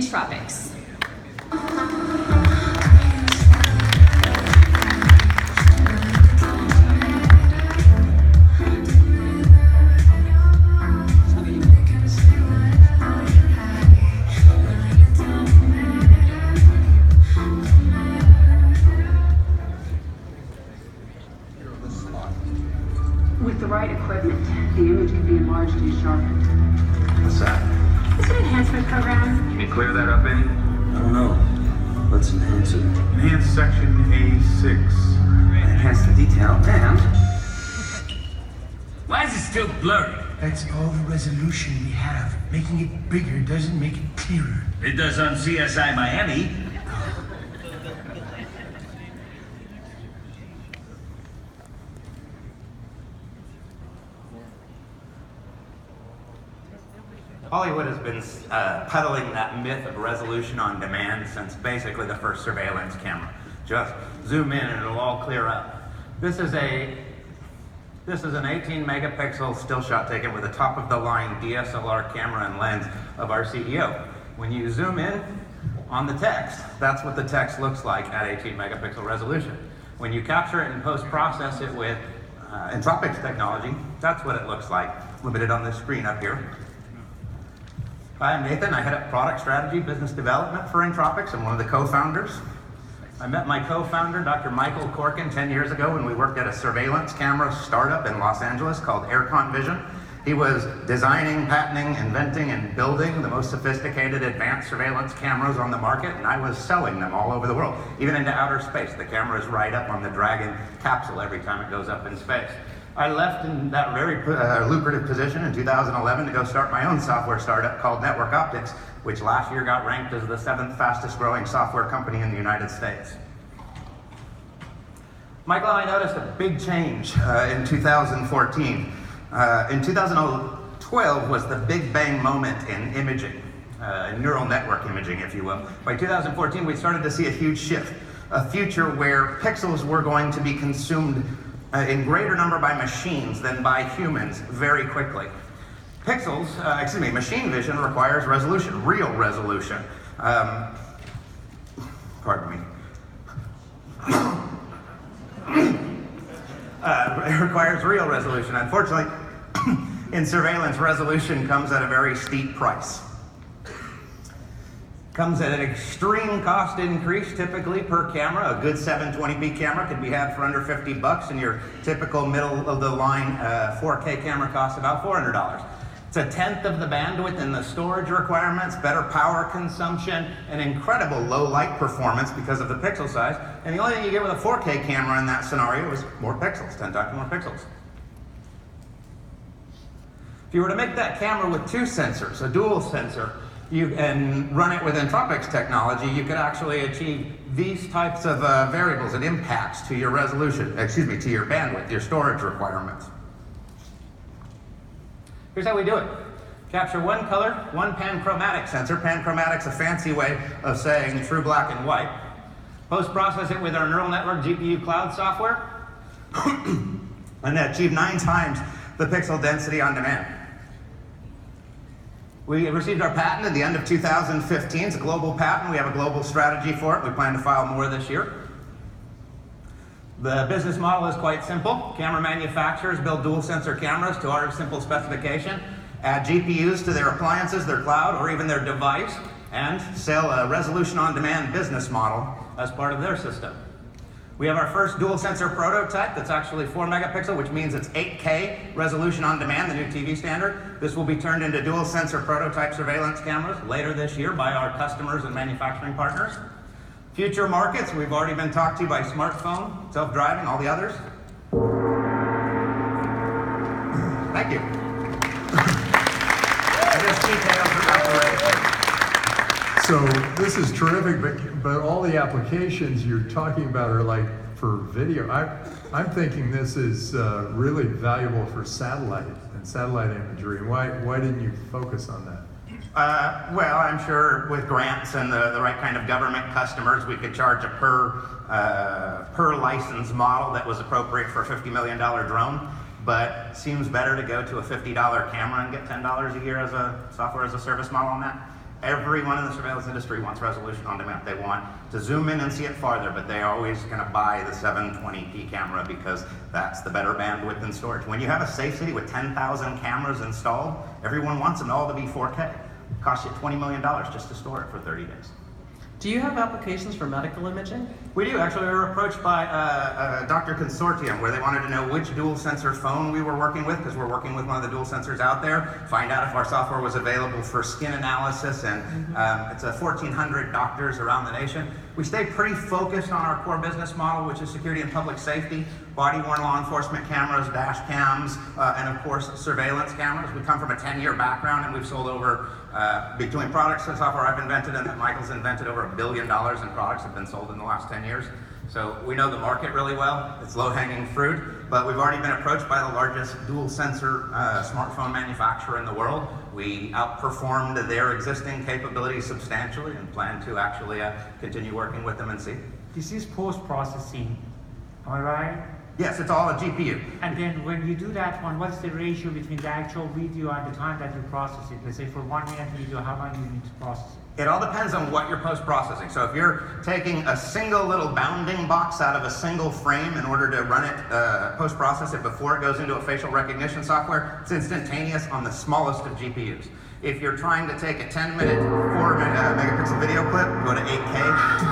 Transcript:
in tropics. With the right equipment, the image can be enlarged and sharpened. What's that? It's an enhancement program. Can you clear that up any? I don't know. Let's enhance it. Enhance section A6. Enhance the detail and... Why is it still blurry? That's all the resolution we have. Making it bigger doesn't make it clearer. It does on CSI Miami. Hollywood has been peddling that myth of resolution on demand since basically the first surveillance camera. Just zoom in and it'll all clear up. This is an 18 megapixel still shot taken with a top of the line DSLR camera and lens of our CEO. When you zoom in on the text, that's what the text looks like at 18 megapixel resolution. When you capture it and post-process it with Entropics technology, that's what it looks like, limited on this screen up here. Hi, I'm Nathan. I head up product strategy, business development for Entropics. I'm one of the co-founders. I met my co-founder, Dr. Michael Corkin, 10 years ago when we worked at a surveillance camera startup in Los Angeles called Aircon Vision. He was designing, patenting, inventing, and building the most sophisticated advanced surveillance cameras on the market, and I was selling them all over the world, even into outer space. The camera is right up on the Dragon capsule every time it goes up in space. I left in that very lucrative position in 2011 to go start my own software startup called Network Optics, which last year got ranked as the 7th fastest growing software company in the United States. Michael and I noticed a big change in 2014. In 2012 was the big bang moment in imaging, neural network imaging, if you will. By 2014, we started to see a huge shift, a future where pixels were going to be consumed in greater number by machines than by humans very quickly. Machine vision requires resolution, real resolution. Pardon me. It requires real resolution. Unfortunately, in surveillance, resolution comes at a very steep price. Comes at an extreme cost increase, typically per camera. A good 720p camera could be had for under 50 bucks, and your typical middle of the line 4K camera costs about $400. It's a tenth of the bandwidth in the storage requirements, better power consumption, and incredible low light performance because of the pixel size. And the only thing you get with a 4K camera in that scenario is more pixels, 10 times more pixels. If you were to make that camera with two sensors, a dual sensor, and run it with Entropics technology, you could actually achieve these types of variables and impacts to your resolution, to your bandwidth, your storage requirements. Here's how we do it. Capture one color, one panchromatic sensor. Panchromatic's a fancy way of saying true black and white. Post-process it with our neural network GPU cloud software, and achieve 9 times the pixel density on demand. We received our patent at the end of 2015. It's a global patent. We have a global strategy for it. We plan to file more this year. The business model is quite simple. Camera manufacturers build dual sensor cameras to our simple specification, add GPUs to their appliances, their cloud, or even their device, and sell a resolution on demand business model as part of their system. We have our first dual sensor prototype that's actually 4 megapixel, which means it's 8K resolution on demand, the new TV standard. This will be turned into dual sensor prototype surveillance cameras later this year by our customers and manufacturing partners. Future markets, we've already been talked to by smartphone, self-driving, all the others. Thank you. And there's details about the race. So this is terrific, but all the applications you're talking about are like for video. I'm thinking this is really valuable for satellite and satellite imagery. And why didn't you focus on that? Well, I'm sure with grants and the right kind of government customers, we could charge a per license model that was appropriate for a $50 million drone. But it seems better to go to a $50 camera and get $10 a year as a software as a service model on that. Everyone in the surveillance industry wants resolution on demand. They want to zoom in and see it farther, but they're always going to buy the 720p camera because that's the better bandwidth and storage. When you have a safe city with 10,000 cameras installed, everyone wants them all to be 4K. It costs you $20 million just to store it for 30 days. Do you have applications for medical imaging? We do. Actually, we were approached by a doctor consortium where they wanted to know which dual sensor phone we were working with, because we're working with one of the dual sensors out there, find out if our software was available for skin analysis, and it's 1,400 doctors around the nation. We stay pretty focused on our core business model, which is security and public safety, body-worn law enforcement cameras, dash cams, and of course, surveillance cameras. We come from a 10-year background, and we've sold over, between products and software I've invented and that Michael's invented, over $1 billion in products have been sold in the last 10 years. So we know the market really well. It's low-hanging fruit, but we've already been approached by the largest dual-sensor smartphone manufacturer in the world. We outperformed their existing capabilities substantially and plan to actually continue working with them and see. This is post-processing, am I right? Yes, it's all a GPU. And then when you do that one, what's the ratio between the actual video and the time that you process it? Let's say for 1 minute video, how long do you need to process it? It all depends on what you're post-processing. So if you're taking a single little bounding box out of a single frame in order to run it, post-process it before it goes into a facial recognition software, it's instantaneous on the smallest of GPUs. If you're trying to take a 10-minute, 4 megapixel video clip, go to 8K.